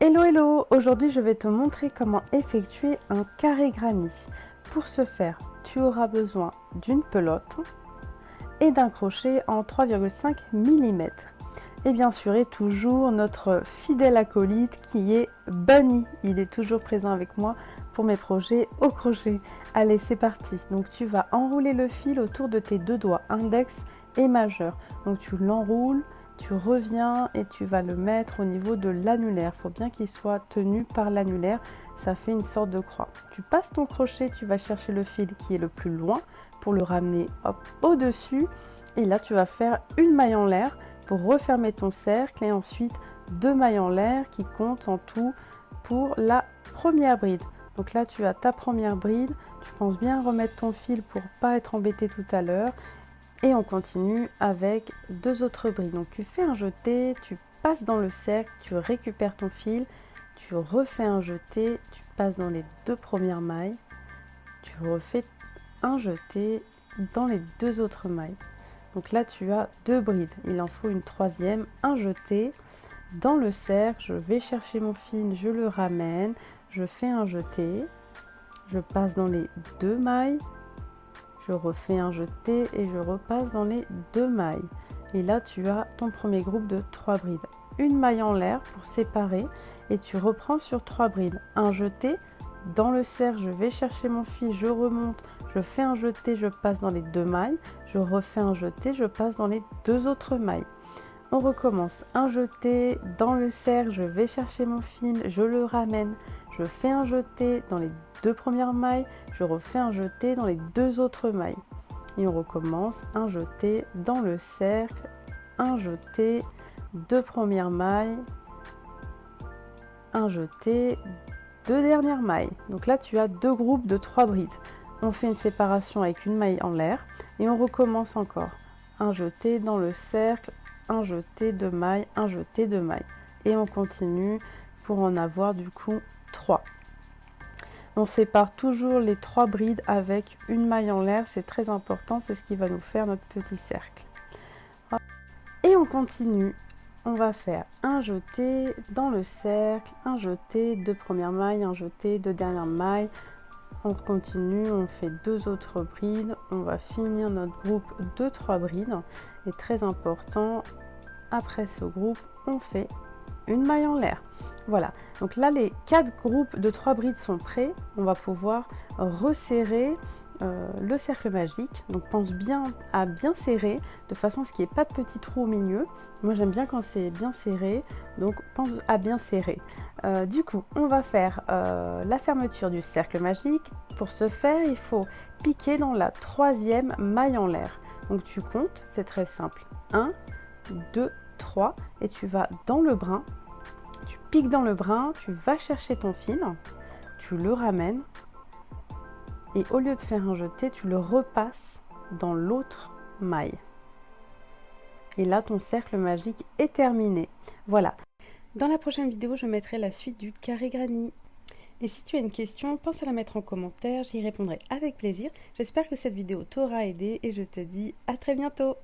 Hello hello, aujourd'hui je vais te montrer comment effectuer un carré granny. Pour ce faire, tu auras besoin d'une pelote et d'un crochet en 3,5 mm. Et bien sûr, et toujours notre fidèle acolyte qui est Bunny. Il est toujours présent avec moi pour mes projets au crochet. Allez, c'est parti. Donc tu vas enrouler le fil autour de tes deux doigts, index et majeur. Donc tu l'enroules. Tu reviens et tu vas le mettre au niveau de l'annulaire. Il faut bien qu'il soit tenu par l'annulaire. Ça fait une sorte de croix. Tu passes ton crochet, tu vas chercher le fil qui est le plus loin pour le ramener au-dessus. Et là, tu vas faire une maille en l'air pour refermer ton cercle et ensuite 2 mailles en l'air qui comptent en tout pour la première bride. Donc là, tu as ta première bride. Tu penses bien remettre ton fil pour ne pas être embêté tout à l'heure. Et on continue avec 2 autres brides. Donc tu fais un jeté, tu passes dans le cercle, tu récupères ton fil, tu refais un jeté, tu passes dans les 2 premières mailles, tu refais un jeté dans les 2 autres mailles. Donc là tu as 2 brides, il en faut une troisième, un jeté dans le cercle, je vais chercher mon fil, je le ramène, je fais un jeté, je passe dans les 2 mailles, je refais un jeté et je repasse dans les 2 mailles. Et là, tu as ton premier groupe de 3 brides. Une maille en l'air pour séparer et tu reprends sur 3 brides. Un jeté dans le cercle, je vais chercher mon fil, je remonte, je fais un jeté, je passe dans les 2 mailles. Je refais un jeté, je passe dans les 2 autres mailles. On recommence. Un jeté dans le cercle, je vais chercher mon fil, je le ramène. Je fais un jeté dans les 2 premières mailles, je refais un jeté dans les 2 autres mailles. Et on recommence, un jeté dans le cercle, un jeté, 2 premières mailles, un jeté, 2 dernières mailles. Donc là, tu as 2 groupes de 3 brides. On fait une séparation avec une maille en l'air et on recommence encore. Un jeté dans le cercle, un jeté, 2 mailles, un jeté, 2 mailles. Et on continue pour en avoir du coup 3. On sépare toujours les 3 brides avec une maille en l'air, c'est très important, c'est ce qui va nous faire notre petit cercle. Et on continue, on va faire un jeté dans le cercle, un jeté, 2 premières mailles, un jeté, 2 dernières mailles. On continue, on fait 2 autres brides, on va finir notre groupe de 3 brides. Et très important, après ce groupe, on fait une maille en l'air. Voilà, donc là les 4 groupes de 3 brides sont prêts. On va pouvoir resserrer le cercle magique. Donc pense bien à bien serrer de façon à ce qu'il n'y ait pas de petits trous au milieu. Moi j'aime bien quand c'est bien serré, donc pense à bien serrer. Du coup on va faire la fermeture du cercle magique. Pour ce faire il faut piquer dans la 3e maille en l'air. Donc tu comptes, c'est très simple, 1, 2, 3 et tu vas dans le brin. Tu piques dans le brin, tu vas chercher ton fil, tu le ramènes et au lieu de faire un jeté, tu le repasses dans l'autre maille. Et là, ton cercle magique est terminé. Voilà. Dans la prochaine vidéo, je mettrai la suite du carré granny. Et si tu as une question, pense à la mettre en commentaire, j'y répondrai avec plaisir. J'espère que cette vidéo t'aura aidé et je te dis à très bientôt.